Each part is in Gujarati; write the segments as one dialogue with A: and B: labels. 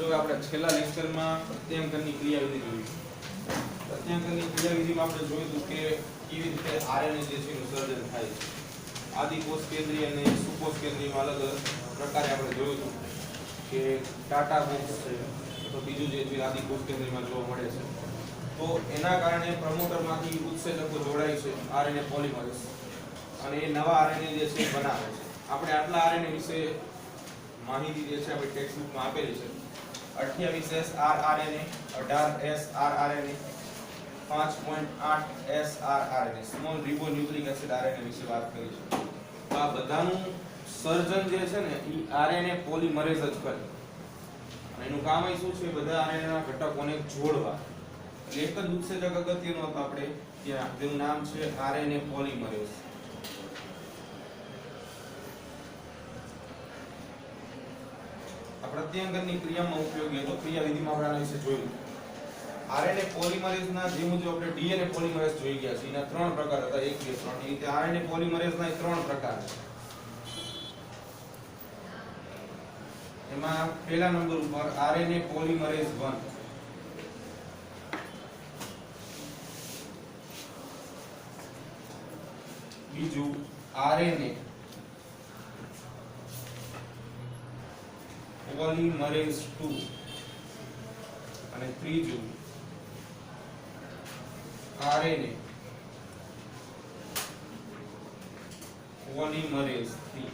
A: જો આપણે છેલ્લા લેક્ચરમાં પ્રત્યાંકનની ક્રિયાવિધિ જોઈ. પ્રત્યાંકનની ક્રિયાવિધિમાં આપણે જોયું હતું કે કેવી રીતે આરએનએ જે છે એનું સર્જન થાય છે. આદિકોષ કેન્દ્રીય અને સુકોષ કેન્દ્રીયમાં અલગ અલગ પ્રકારે આપણે જોયું હતું કે ટાટા બોક્સ છે તો બીજું જે છે આદિકોષ કેન્દ્રીયમાં જોવા મળે છે. તો એના કારણે પ્રમોટરમાંથી ઉત્સેચકો જોડાય છે આરએનએ પોલિમરેઝ અને એ નવા આરએનએ જે છે બનાવે છે. આપણે આટલા આરએનએ વિશે માહિતી જે છે આપણી ટેક્સ્ટ બુકમાં આપેલી છે. 28S rRNA, 18S rRNA, 5.8S rRNA small ribonucleic acid RNA વિશે વાત કરી છે. તો આ બધાનું સર્જન જે છે ને એ આરએનએ પોલિમરેઝ જ કરે. અને એનું કામ એ શું છે બધા આરએનએ ના ઘટકોને જોડવા. એટલે એક જ ઉત્સેચક અગત્યનો હતો આપણે ત્યાં તેનું નામ છે આરએનએ પોલિમરેઝ. પ્રત્યાંકનની ક્રિયામાં ઉપયોગી હતો. ક્રિયાવિધિમાં આપણે આના વિશે જોયું. આરએનએ પોલિમરેઝના જે મુજબ આપણે ડીએનએ પોલિમરેઝ જોઈ ગયા છે એના ત્રણ પ્રકાર હતા. 1 2 3 એ રીતે આરએનએ પોલિમરેઝના ત્રણ પ્રકાર છે. એમાં પહેલા નંબર ઉપર આરએનએ પોલિમરેઝ 1. બીજું આરએનએ પોલિમરેઝ 2 અને ત્રીજું આરએનએ પોલિમરેઝ 3.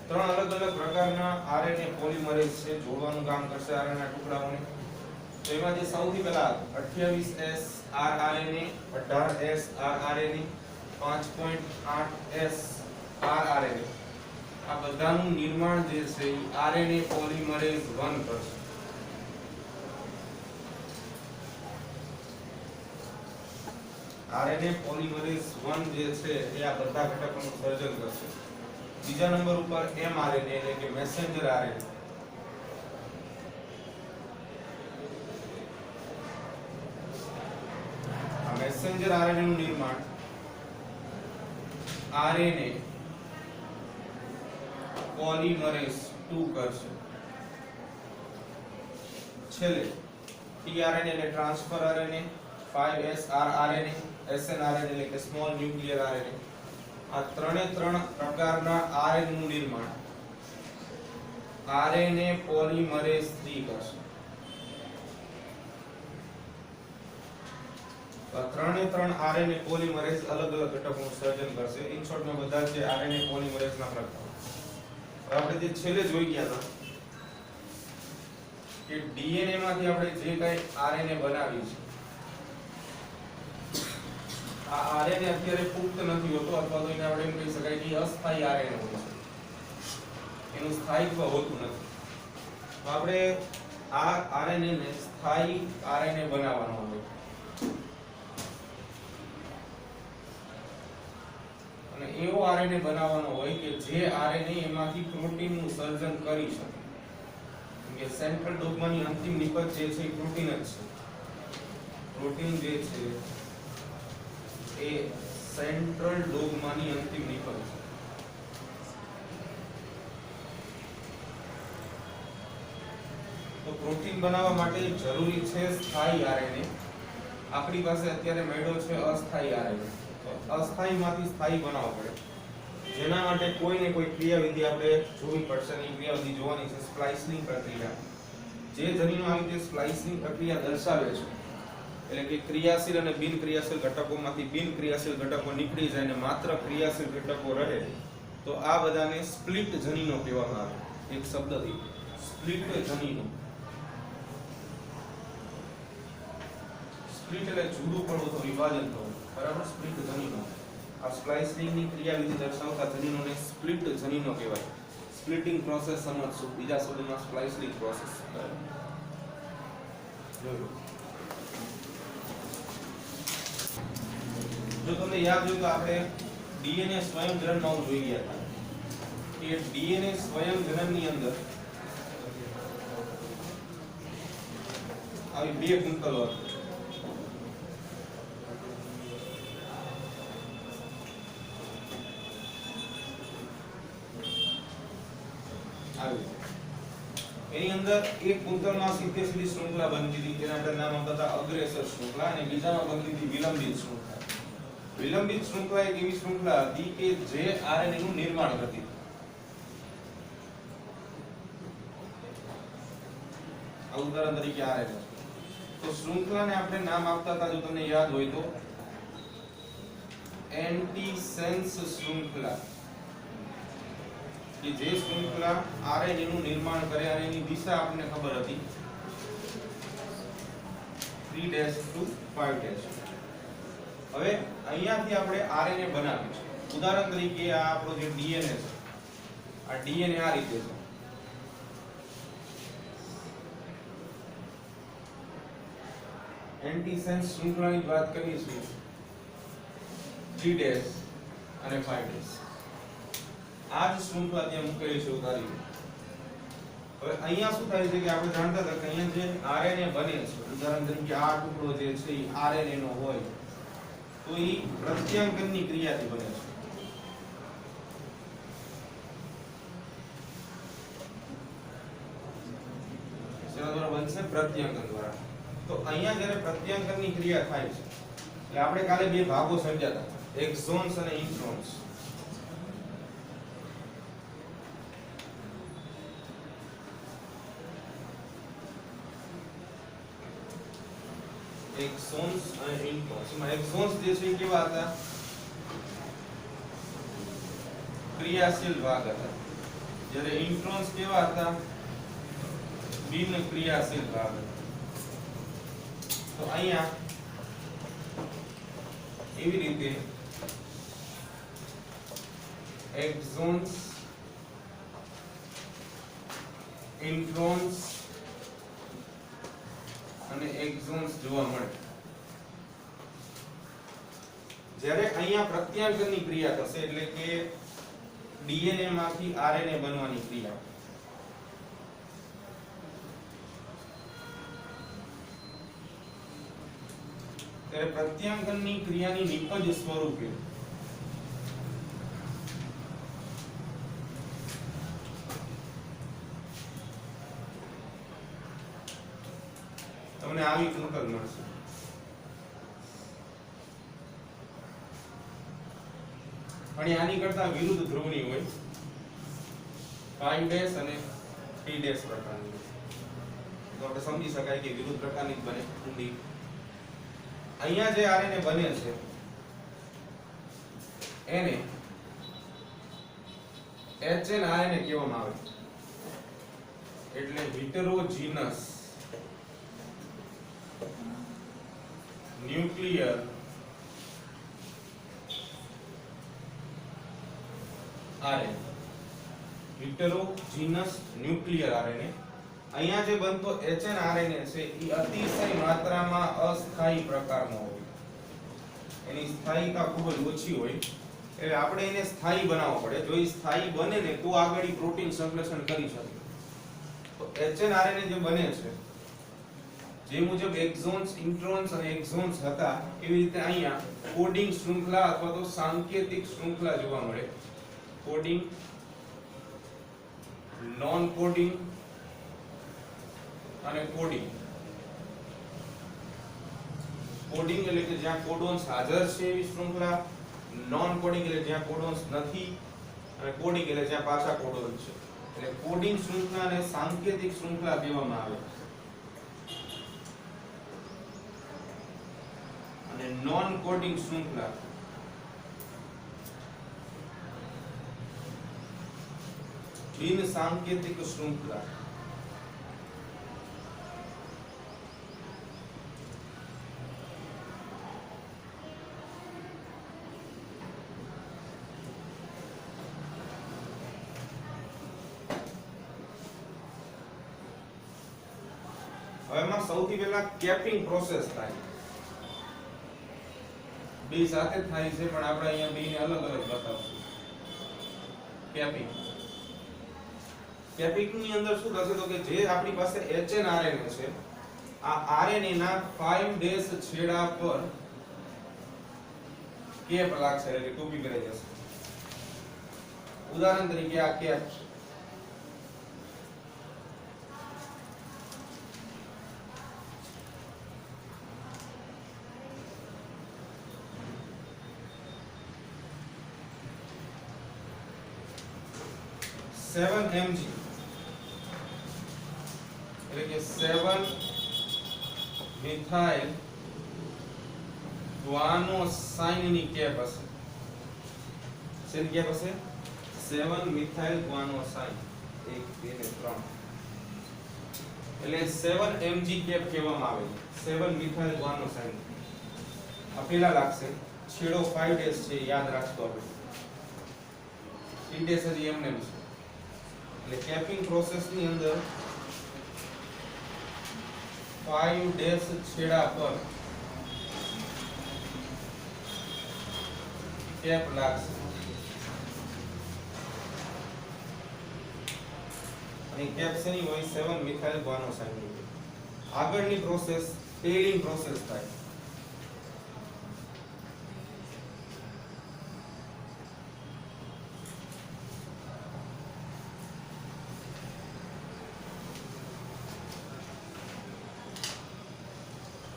A: ત્રણ અલગ અલગ પ્રકારના આરએનએ પોલિમરેઝ છે, જોડવાનું કામ કરશે આરએનએ ના ટુકડાઓને. તો એમાં જે સૌથી પહેલા 28S rRNA, 18S rRNA, 5.8S rRNA આ બધાનું નિર્માણ જે છે એ આરએનએ પોલિમરેઝ 1 કરશે. આરએનએ પોલિમરેઝ 1 જે છે એ આ બધા ઘટકોનું સર્જન કરશે. બીજા નંબર ઉપર mRNA એટલે કે મેસેન્જર આરએનએ. આ મેસેન્જર આરએનએ નું નિર્માણ આરએનએ પોલિમરેઝ 2 કરશે. છેલ્લે tRNA એટલે transfer RNA, 5S rRNA, snRNA એટલે કે સ્મોલ ન્યુક્લિયર આરએનએ. આ ત્રણે ત્રણ પ્રકારના આરએનએ નું નિર્માણ આરએનએ પોલિમરેઝ 3 કરશે. આ ત્રણે ત્રણ આરએનએ પોલિમરેઝ અલગ અલગ ઘટકોનું સર્જન કરશે. ઇન શોર્ટમાં બધા છે આરએનએ પોલિમરેઝના પ્રકાર. આપણે જે છેલ્લે જોઈ ગયા હતા કે ડીએનએ માંથી આપણે જે કઈ આરએનએ બનાવી છે આ આરએનએ અત્યારે પુખ્ત નથી હોતો અથવા તો એને આપણે એમ કહી શકાય કે અસ્થાયી આરએનએ હોય છે, એનું સ્થાયિત્વ હોતું નથી. તો આપણે આ આરએનએ ને સ્થાયી આરએનએ બનાવવાનો હોય અને એવો આરએનએ બનાવવાનો હોય કે જે આરએનએ એમાંથી પ્રોટીનનું સર્જન કરી શકે. કે સેન્ટ્રલ ડોગ્માની અંતિમ નિપજ જે છે એ પ્રોટીન જ છે. પ્રોટીન જે છે એ સેન્ટ્રલ ડોગ્માની અંતિમ નિપજ છે. તો પ્રોટીન બનાવવા માટે જરૂરી છે સ્થાયી આરએનએ. આપણી પાસે અત્યારે મેળો છે અસ્થાયી આરએનએ. તો અસ્થાયીમાંથી સ્થાયી બનાવવો પડે. જેના માટે કોઈ ને કોઈ ક્રિયાવિધિ આપણે જોવી પડશે. અને એ ક્રિયાવિધિ જોવાની છે સ્પ્લાઇસિંગ પ્રક્રિયા. જે જનીનો આવી રીતે સ્પ્લાઇસિંગ પ્રક્રિયા દર્શાવે છે એટલે કે ક્રિયાશીલ અને બિન ક્રિયાશીલ ઘટકોમાંથી બિન ક્રિયાશીલ ઘટકો નીકળી જાય અને માત્ર ક્રિયાશીલ ઘટકો રહે, તો આ બધાને સ્પ્લિટ જનીનો કહેવામાં આવે. એક શબ્દથી સ્પ્લિટ જનીનો. સ્પ્લિટ એટલે જુદું પડવું, તો વિભાજન થવું, બરાબર. સ્પ્લિટ જનીનો. આ સ્પ્લાઇસિંગની ક્રિયાવિધિ દર્શાવતા જનીનોને સ્પ્લિટ જનીનો કહેવાય. સ્પ્લિટિંગ પ્રોસેસ સમજશું, બીજા શબ્દમાં સ્પ્લાઇસિંગ પ્રોસેસ. જો તમને યાદ હોય તો આપણે ડીએનએ સ્વયંજનનમાં જોઈ ગયા હતા કે ડીએનએ સ્વયંજનનની અંદર આવી બે કુંતલો હતી. એની અંદર એક કુંતલમાં સીધે સીધી શૃંખલા બનતી હતી જેને આપણે નામ આપતા હતા અગ્રેસર શૃંખલા અને બીજામાં બનતી હતી વિલંબિત શૃંખલા. વિલંબિત શૃંખલા એક એવી શૃંખલા હતી કે જે આરએનએ નું નિર્માણ કરતી હતી. આ ઉદાહરણ તરીકે આરએનએ તો શૃંખલાને આપણે નામ આપતા હતા જો તમને યાદ હોય તો એન્ટીસેન્સ શૃંખલા કે જે શૃંખલા આરએનએ નું નિર્માણ કરે અને એની દિશા આપણને ખબર હતી 3' to 5'. હવે અહીંયાથી આપણે આરએનએ બનાવ્યું છે. ઉદાહરણ તરીકે આ આપણો જે ડીએનએ છે આ ડીએનએ આ રીતે છે. એન્ટીસેન્સ શૃંખલાની વાત કરીશું 3' અને 5'. આ જ શૃંખલા ત્યાં મૂકેલી છે ઉદાહરણ. હવે અહીંયા શું થાય છે કે આપણે જાણતા હતા કે અહીંયા જે આરએનએ બને છે ઉદાહરણ તરીકે આ ટુકડો જે છે એ આરએનએ નો હોય તો એ પ્રત્યાંકનની ક્રિયાથી બને છે. શેના દ્વારા બનશે? પ્રત્યાંકન દ્વારા. તો અહીંયા જ્યારે પ્રત્યાંકનની ક્રિયા થાય છે એટલે આપણે કાલે બે ભાગો સમજ્યા હતા એક્સોન્સ અને ઇન્ટ્રોન્સ. એક્સોન્સ અને ઇન્ટ્રોન્સ. એમાં એક્સોન્સ જે છે એ કેવા હતા? ક્રિયાશીલ ભાગ હતા. જ્યારે ઇન્ટ્રોન્સ કેવા હતા? બિન ક્રિયાશીલ ભાગ હતા. તો અહીંયા એવી રીતે એક્સોન્સ ઇન્ટ્રોન્સ અને એક્સોન્સ જોવા મળે. જ્યારે અહીંયા પ્રત્યાંકનની ક્રિયા થશે એટલે કે ડીએનએ માંથી આરએનએ બનવાની ક્રિયા ત્યારે પ્રત્યાંકનની ક્રિયાની નિપજ સ્વરૂપે તમને આવી કુંતલ મળશે. પણ આની કરતા વિરુદ્ધ ધ્રુવની હોય 5' અને 3' પ્રકારની. તો આપણે સમજી શકાય કે વિરુદ્ધ પ્રકારની જ બને ઊંડી. અહીંયા જે આરએનએ બને છે એને એચએન આરએનએ કહેવામાં આવે છે. એટલે heterogeneous nuclear RNA. Heterogeneous nuclear RNA. અહીંયા જે બનતો એચએન આરએનએ છે એ અતિશય માત્રામાં અસ્થાયી પ્રકારનો હોય. એની સ્થાયીતા ખૂબ જ ઓછી હોય એટલે આપણે એને સ્થાયી બનાવવો પડે. જો એ સ્થાયી બને ને તો આગળ ઈ પ્રોટીન સંશ્લેષણ કરી શકે. તો એચએન આરએનએ જે બને છે જે મુજબ એક્સોન્સ ઇન્ટ્રોન્સ અને એક્સોન્સ હતા એવી રીતે અહીંયા કોડિંગ શૃંખલા અથવા તો સાંકેતિક શૃંખલા જોવા મળે. કોડિંગ, નોન કોડિંગ અને કોડિંગ. કોડિંગ એટલે કે જ્યાં કોડોન્સ હાજર છે એવી શૃંખલા, નોન કોડિંગ એટલે જ્યાં કોડોન્સ નથી અને કોડિંગ એટલે જ્યાં પાછા કોડોન્સ છે. એટલે કોડિંગ શૃંખલાને સાંકેતિક શૃંખલા કહેવામાં આવે અને નોન કોડિંગ શૃંખલા બિન સાંકેતિક શૃંખલા. હવે એમાં સૌથી પહેલા કેપિંગ પ્રોસેસ થાય. બે સાથે થાય છે પણ આપણે અહીંયા બેને અલગ અલગ બતાવશું. કેપિંગ. કેપિંગ ની અંદર શું થશે તો કે જે આપણી પાસે એચએન આરએનએ છે આ આરએનએ ના 5' છેડા પર કેપ લાગશે એટલે ટોપી પહેરાઈ જશે. ઉદાહરણ તરીકે આ કેપ 7 mg એટલે કે 7 મિથાઇલ ગ્વાનોસાઇન ની કેપ હશે. શેની કેપ હશે? 7 મિથાઇલ ગ્વાનોસાઇન 1 2 ને 3 એટલે 7 mg કેપ કહેવામાં આવે છે. 7 મિથાઇલ ગ્વાનોસાઇન આ પેલા લાગશે. છેડો 5 ડેશ છે, યાદ રાખજો આપણે. 3 ડેશ હજી એમને છે. એટલે કેપિંગ પ્રોસેસ ની અંદર 5 ડેશ છેડા પર કેપ લાગશે. અને કેપ શેની હોય? 7 મિથાઇલ ગ્વાનોસાઇન ની. આગળની પ્રોસેસ ટેલિંગ પ્રોસેસ થાય.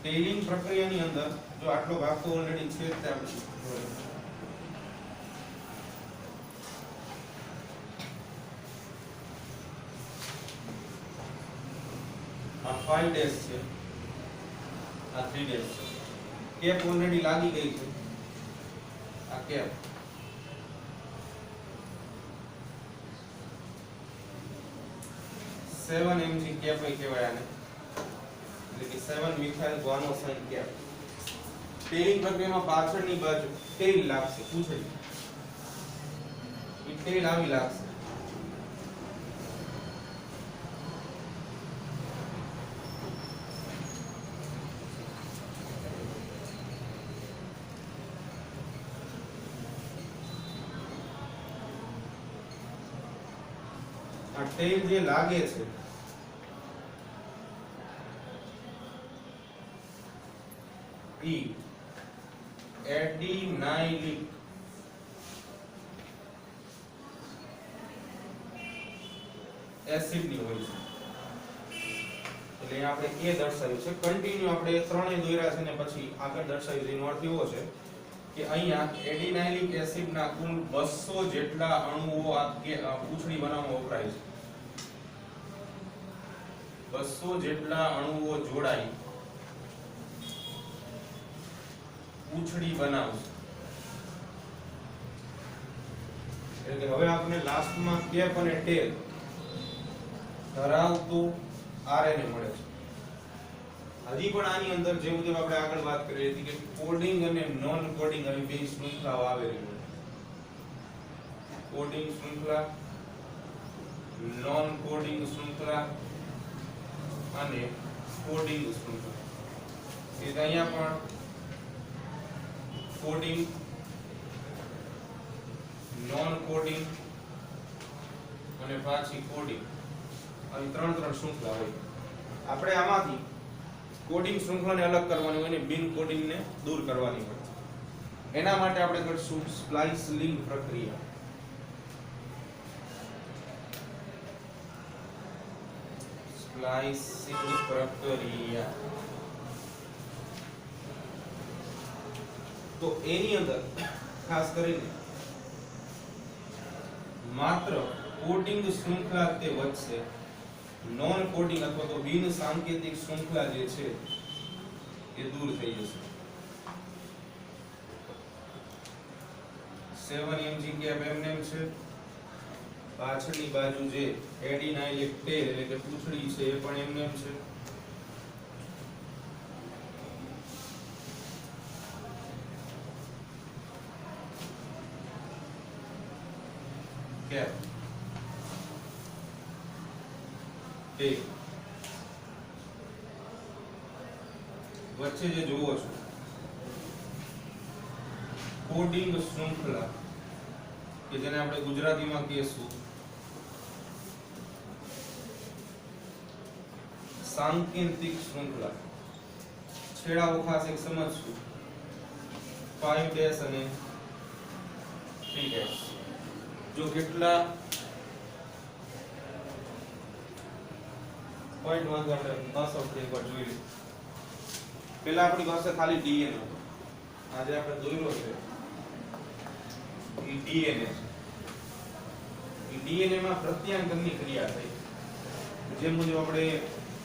A: ટેલિંગ પ્રક્રિયાની અંદર જો આટલો ભાગ તો ઓલરેડી છે જ તે આપણે આ 5 ડેશ છે, આ 3 ડેશ છે. કેપ ઓલરેડી લાગી ગઈ છે. આ કેપ 7 mg કેપ કહેવાય આને. એટલે કે 7 મિથાઇલ ગ્વાનોસાઇન કેપ. ટેલિંગ પ્રક્રિયામાં પાછળની બાજુ ટેલ લાગશે, પૂંછડી. એ ટેલ આવી લાગશે. આ ટેલ જે લાગે છે એડિનાઇલિક એસિડ ની હોય છે. એટલે આપણે એ દર્શાવ્યું છે. કન્ટિન્યુ આપણે ત્રણેય દોર્યા છે ને પછી આગળ દર્શાવ્યું છે. એનો અર્થ એવો છે કે અહીંયા એડિનાઇલિક એસિડ ના કુલ 200 જેટલા અણુઓ આ પૂંછડી બનાવવામાં વપરાય છે. 200 જેટલા અણુઓ જોડાઈ પૂંછડી બનાવશે. એટલે હવે આપણે લાસ્ટમાં કેપ અને ટેલ ધરાવતું આરએનએ મળે છે. હજી પણ આની અંદર જે મુજબ આપણે આગળ વાત કરી હતી કે કોડિંગ અને નોન કોડિંગ આવી બે શૃંખલાઓ આવેલી હોય. કોડિંગ શૃંખલા, નોન કોડિંગ શૃંખલા અને કોડિંગ શૃંખલા. એ અહીંયા પણ કોડિંગ, નોન કોડિંગ અને પાછી કોડિંગ આવી ત્રણ શૃંખલા હોય. આપણે આમાંથી કોડિંગ શૃંખલાને અલગ કરવાની હોય ને બિન કોડિંગને દૂર કરવાની હોય. એના માટે આપણે કરશું સ્પ્લાઇસિંગ પ્રક્રિયા. સ્પ્લાઇસિંગ પ્રક્રિયા તો એની અંદર ખાસ કરીને માત્ર કોડિંગ શૃંખલા તે વધશે. નોન કોડિંગ અથવા તો બિન સાંકેતિક શૃંખલા જે છે એ દૂર થઈ જશે. 7 mg કેપ એમનેમ છે. પાછળની બાજુ જે એડિનાઇલિક ટેલ એટલે કે પૂંછડી છે એ પણ એમનેમ છે. કેપ ટેલ વચ્ચે જે જોવો છો કોડિંગ શૃંખલા કે જેને આપણે ગુજરાતીમાં કહીશું સાંકેતિક શૃંખલા. છેડાઓ ખાસ એક સમજશું 5 ડેશ અને 3 ડેશ. જો કેટલા પોઈન્ટ વાંધો આપણે બસ આપણે એકવાર જોઈ લઈએ. પહેલા આપણી પાસે ખાલી ડીએનએ હતો. આજે આપણે દોર્યો છે એ ડીએનએ છે. ડીએનએ માં પ્રત્યાંગનની ક્રિયા થઈ જે મુજબ આપણે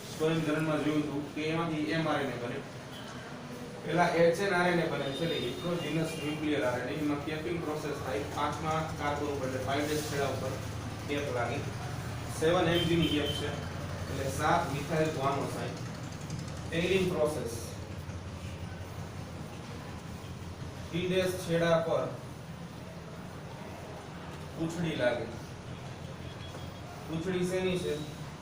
A: સ્વયંજનનમાં જોયું હતું કે એમાંથી એમઆરએનએ બને પેલા એચએનઆરએનએ બને છે એટલે હિટ્રોજીનસ ન્યુક્લિયર આરએનએ એમાં કેપિંગ પ્રોસેસ થાય 5મા કાર્બન ઉપર એટલે 5 છેડા ઉપર કેપ લાગે 7 mg ની કેપ છે એટલે 7 મિથાઇલ ગ્વાનોસાઇન ટેલિંગ પ્રોસેસ 3 છેડા પર પૂંછડી લાગે પૂંછડી શેની છે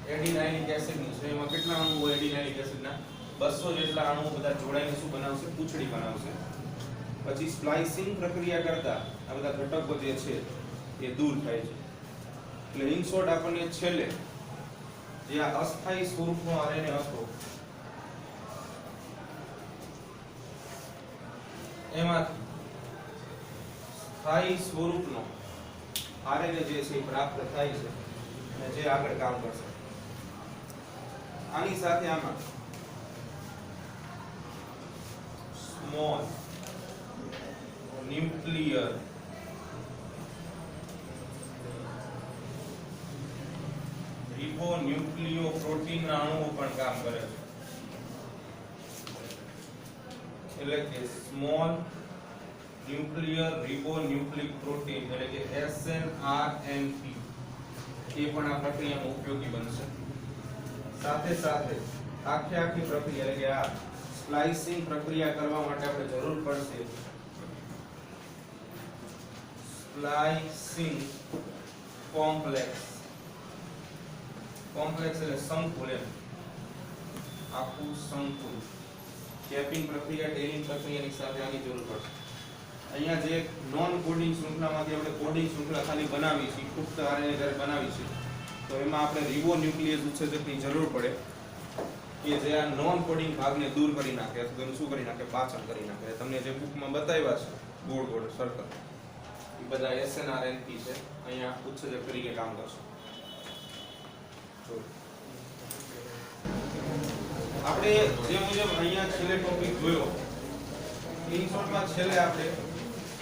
A: એડિનાઇલિક એસિડ ની છે એમાં કેટલા અણુ હોય એડિનાઇલિક એસિડ ના 200 જેટલા અણુ બધા જોડાઈને શું બનાવશે પૂંછડી બનાવશે પછી સ્પ્લાઇસિંગ પ્રક્રિયા કરતા આ બધા ઘટકો જે છે એ દૂર થાય છે એટલે ઇન શોર્ટ આપણને છેલ્લે જે આ અસ્થાયી સ્વરૂપનો આરએનએ હતો એમાંથી સ્થાયી સ્વરૂપનો આરએનએ જે છે પ્રાપ્ત થાય છે અને જે આગળ કામ કરશે આની સાથે આમાં સ્મોલ ન્યુક્લિયર રિબોન્યુક્લિયોપ્રોટીન ના અણુઓ પણ કામ કરે છે એટલે કે સ્મોલ ન્યુક્લિયર રિબોન્યુક્લિક પ્રોટીન એટલે કે SNRNP એ પણ આ પ્રક્રિયામાં ઉપયોગી બનશે સાથે સાથે આખી પ્રક્રિયા એટલે કે આ સ્પ્લાઇસિંગ પ્રક્રિયા કરવા માટે આપણે જરૂર પડશે સ્પ્લાઇસિંગ કોમ્પ્લેક્સ એટલે સંકુલ એમ આખું સંકુલ કેપિંગ પ્રક્રિયા ટેલિંગ પ્રક્રિયાની સાથે આની જરૂર પડશે અહીંયા જે નોન કોડિંગ શૃંખલામાંથી આપણે કોડિંગ શૃંખલા ખાલી બનાવી છે પુખ્ત આરએનએ જ્યારે બનાવી છે તો એમાં આપણે રિબોન્યુક્લિયસ ઉત્સેચકની જરૂર પડે કે જે આ નોન કોડિંગ ભાગને દૂર કરી નાખે અથવા એનું શું કરી નાખે પાચન કરી નાખે તમને જે બુકમાં બતાવ્યા છે ગોળ ગોળ સર્કલ એ બધા SNRNP છે અહીંયા ઉત્સેચક તરીકે કામ કરશે આપણે જે મુજબ અહીંયા છેલ્લે ટોપિક જોયો ઇન શોર્ટમાં છેલ્લે આપણે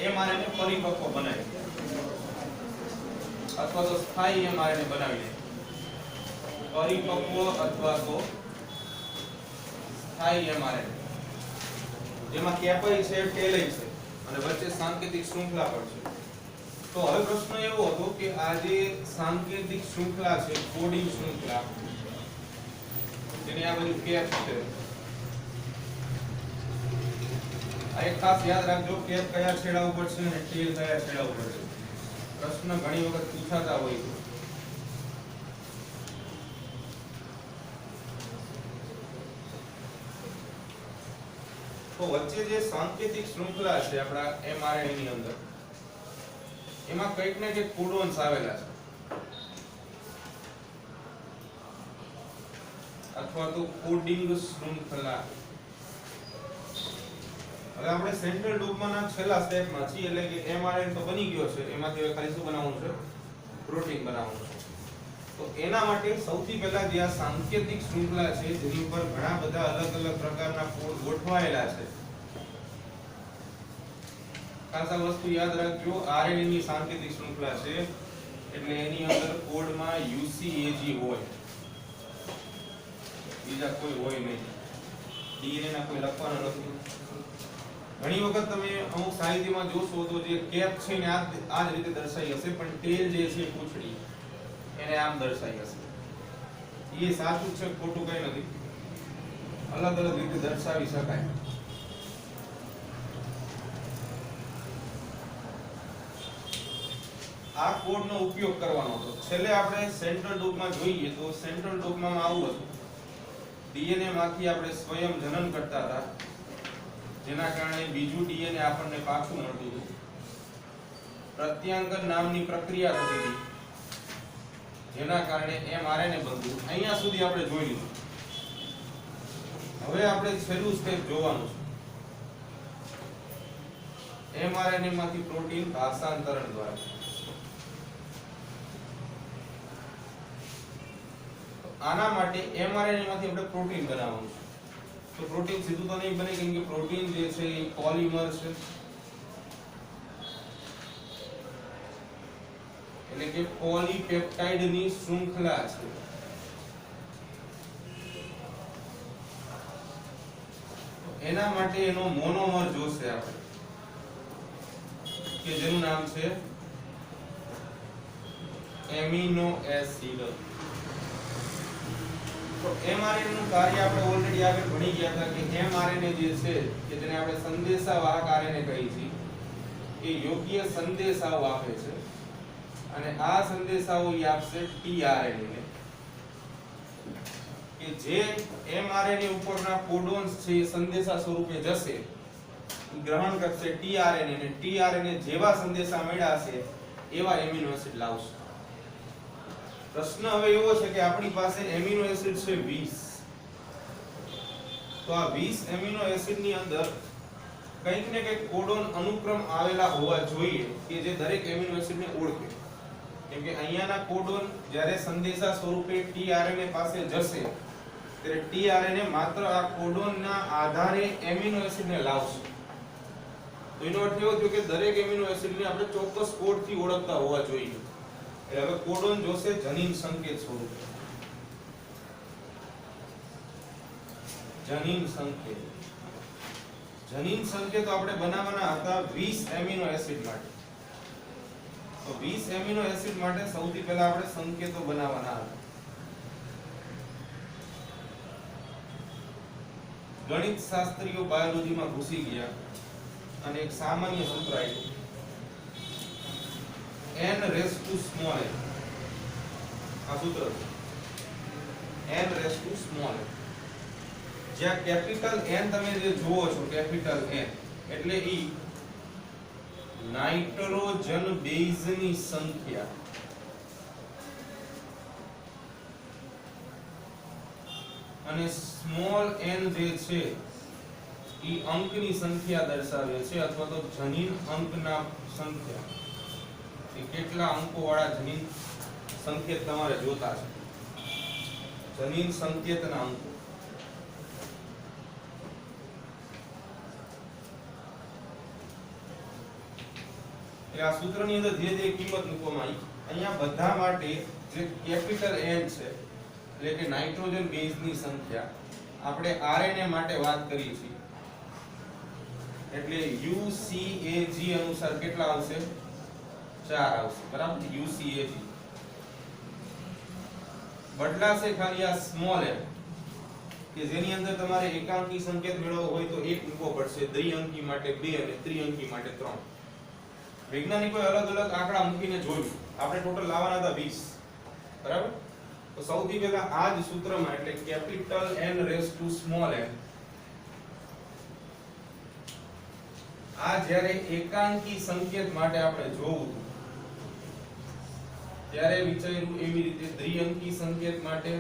A: એમઆરએનએ પરિપક્વ બનાવી અથવા તો સ્થાયી એમઆરએનએ બનાવી પરિપક્વ અથવા તો સ્થાયી એમઆરએનએ જેમાં કેપઈ છે ટેલઈ છે અને વચ્ચે સાંકેતિક શૃંખલા પણ છે તો હવે પ્રશ્ન એવો હતો કે આ જે સાંકેતિક શૃંખલા છે કોડિંગ શૃંખલા જેની આ બાજુ કેપ છે આ એક ખાસ યાદ રાખજો કેપ કયા છેડા ઉપર છે અને ટેલ કયા છેડા ઉપર છે પ્રશ્ન ઘણી વખત પૂછાતા હોય છે તો વચ્ચે જે સાંકેતિક શૃંખલા છે આપણા એમઆરએનએ ની અંદર એમાં કંઈક ને કંઈક કોડોન્સ આવેલા છે અથવા તો કોડિંગ શૃંખલા હવે આપણે સેન્ટ્રલ ડોગમાના છેલ્લા સ્ટેપમાં છીએ એટલે કે એમઆરએનએ તો બની ગયો છે એમાંથી હવે ખાલી શું બનાવવાનું છે પ્રોટીન બનાવવાનું છે તો એના માટે સૌથી પહેલા જે આ સાંકેતિક શૃંખલા છે જેની ઉપર ઘણા બધા અલગ અલગ પ્રકારના કોડ ગોઠવાયેલા છે ખાસ આ વસ્તુ યાદ રાખજો આરએનએ ની સાંકેતિક શૃંખલા છે એટલે એની અંદર કોડમાં UCAG હોય બીજા કોઈ હોય નહીં ડીએનએ ના કોઈ લખવાનું નથી ઘણી વખત તમે અમુક સાહિત્યમાં જોશો તો જે કેપ છે ને આ જ રીતે દર્શાવી હશે પણ ટેલ જે છે પૂંછડી એને આમ દર્શાવી હશે એ સાચું છે ખોટું કઈ નથી અલગ અલગ રીતે દર્શાવી શકાય આ કોડનો ઉપયોગ કરવાનો હતો છેલ્લે આપણે સેન્ટ્રલ ડોગમા જોઈએ તો સેન્ટ્રલ ડોગમામાં આવું હતું ડીએનએ માંથી આપણે સ્વયં જનન કરતા હતા જેના કારણે બીજું ડીએનએ આપણને પાછું મળતું હતું પ્રત્યાંગન નામની પ્રક્રિયા થતી હતી જેના કારણે એમઆરએનએ બનતું અહીંયા સુધી આપણે જોઈ લીધું હવે આપણે છેલ્લું સ્ટેપ જોવાનું છે એમઆરએનએ માંથી પ્રોટીન ભાષાંતરણ દ્વારા આના માટે એમઆરએનએ માંથી આપણે પ્રોટીન બનાવવાનું છે તો પ્રોટીન સીધું તો નહીં બને કેમ કે પ્રોટીન જે છે એ પોલિમર છે એટલે કે પોલીપેપ્ટાઇડની શૃંખલા છે. એના માટે એનો મોનોમર જોશે આપણે કે જેનું નામ છે એમિનો એસિડ. તો mRNA નું કાર્ય આપણે ઓલરેડી આગળ ભણી ગયા હતા કે mRNA જે છે કે જેને આપણે સંદેશાવાહક RNA કહીએ છીએ એ યોગ્ય સંદેશાઓ આપે છે અને આ સંદેશાઓ ઈ આપશે tRNA ને કે જે mRNA ઉપરના કોડોન્સ છે એ સંદેશા સ્વરૂપે જશે ગ્રહણ કરશે tRNA ને tRNA જેવા સંદેશા મળ્યા છે એવા એમિનો એસિડ લાવશે. પ્રશ્ન હવે એવો છે કે આપણી પાસે એમિનો એસિડ છે 20. તો આ 20 એમિનો એસિડ ની અંદર કંઈક ને કંઈક કોડોન અનુક્રમ આવેલા હોવા જોઈએ કે જે દરેક એમિનો એસિડ ને ઓળખે. કેમ કે અહીંયાના કોડોન જ્યારે સંદેશા સ્વરૂપે tRNA પાસે જશે ત્યારે tRNA માત્ર આ કોડોનના આધારે એમિનો એસિડ ને લાવશે. તો એનો અર્થ એવો થયો કે દરેક એમિનો એસિડ ને આપણે ચોક્કસ કોડ થી ઓળખતા હોવા જોઈએ. એટલે હવે કોડોન જોશે જનીન સંકેત સ્વરૂપે. જનીન સંકેતો આપણે બનાવવાના હતા 20 એમિનો એસિડ માટે. તો 20 એમિનો એસિડ માટે સૌથી પહેલા આપણે સંકેતો બનાવવાના હતા. ગણિત શાસ્ત્રીઓ બાયોલોજીમાં ઘૂસી ગયા અને એક સામાન્ય સૂત્ર આવ્યું n raised to small n. આ સૂત્ર n raised to small n. જ્યાં કેપિટલ N તમે જે જુઓ છો કેપિટલ N એટલે ઈ નાઇટ્રોજન બેઝની સંખ્યા અને સ્મોલ n જે છે ઈ અંકની સંખ્યા દર્શાવે છે અથવા તો જનીન અંકના સંખ્યા કે કેટલા અંકો વાળા જનીન સંકેત તમારે જોતા છે. જનીન સંકેતના અંકો આ સૂત્રની અંદર જે જે કિંમત મૂકવામાં આવી અહીંયા બધા માટે જે કેપિટલ N છે એટલે કે નાઇટ્રોજન બેઝની સંખ્યા આપણે RNA માટે વાત કરી છે એટલે UCAG અનુસાર કેટલા આવશે 4 આવશે બરાબર. UCAG બદલાશે ખાલી આ સ્મોલ n કે જેની અંદર તમારે એકાંકી સંકેત મેળવવો હોય તો 1 મૂકવો પડશે, દ્વિઅંકી માટે 2 અને ત્રિઅંકી માટે 3. વૈજ્ઞાનિકોએ અલગ અલગ આંકડા મૂકીને જોયું. આપણે ટોટલ લાવવાના હતા 20 બરાબર. તો સૌથી પહેલા આ જ સૂત્રમાં એટલે capital N raise to small n આ જ્યારે એકાંકી સંકેત માટે આપણે જોવું ત્યારે વિચાર્યું એવી રીતે દ્વિઅંકી સંકેત માટે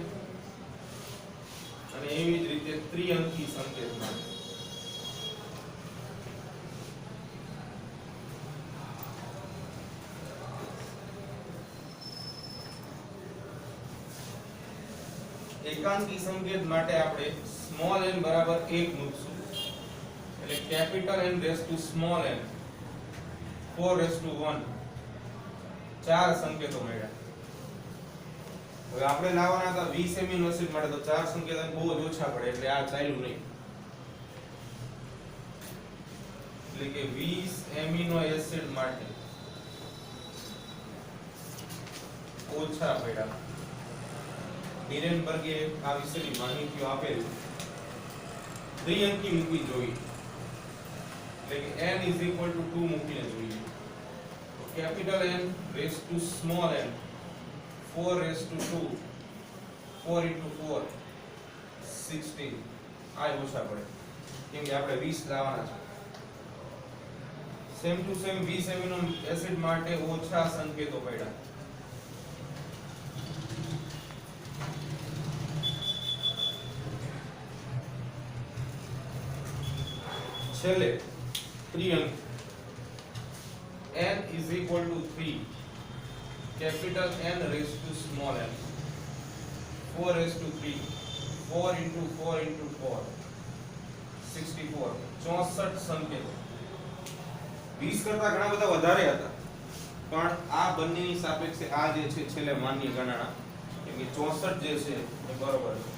A: અને એવી જ રીતે ત્રિઅંકી સંકેત માટે. એકાંકી સંકેત માટે આપણે સ્મોલ n બરાબર 1 મૂકશું એટલે capital N raise to small n 4 raise to 1 ચાર સંકેતો મળ્યા. હવે આપણે લાવવાના હતા 20 એમિનો એસિડ માટે તો ચાર સંકેતો બહુ જ ઓછા પડે એટલે આ ચાલ્યું નહીં. એટલે કે 20 એમિનો એસિડ માટે ઓછા પડ્યા. ડિરેનબર્ગે આ વિશેની માહિતીઓ આપેલી દ્વિઅંકી મૂકવી જોઈએ એટલે કે n = 2 મૂકીને જોઈએ. તો capital N raise to small n 4 raise to 2 4 * 4 16 આ ઓછા પડે કેમ કે આપણે 20 લાવવાના છે. Same to same 20 amino acid માટે ઓછા સંકેતો પડ્યા. છેલ્લે ત્રિઅંકી n = 3 capital N raised to small n 4 raised to 3 4 * 4 * 4 64 64 સંકેતો. 20 કરતા ઘણા બધા વધારે હતા પણ આ બંનેની સાપેક્ષે આ જે છે છેલ્લે માન્ય ગણના કેમ કે 64 જે છે એ બરોબર છે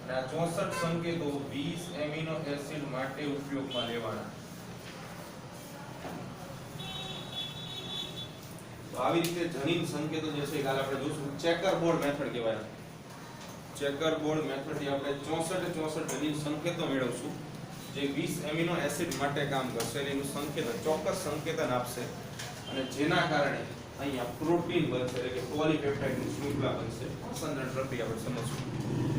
A: અને આ 64 સંકેતો 20 એમિનો એસિડ માટે ઉપયોગમાં લેવાના. તો આવી રીતે જનીન સંકેતો જે છે કાલે આપણે જોશું ચેકર બોર્ડ મેથડ કહેવાય. ચેકર બોર્ડ મેથડ થી આપણે 64 જનીન સંકેતો મેળવશું જે 20 એમિનો એસિડ માટે કામ કરશે અને એનું સંકેતન ચોક્કસ સંકેતન આપશે અને જેના કારણે અહીંયા પ્રોટીન બનશે એટલે કે પોલીપેપ્ટાઇડની શૃંખલા બનશે. સંશ્લેષણ પ્રક્રિયા આપણે સમજશું.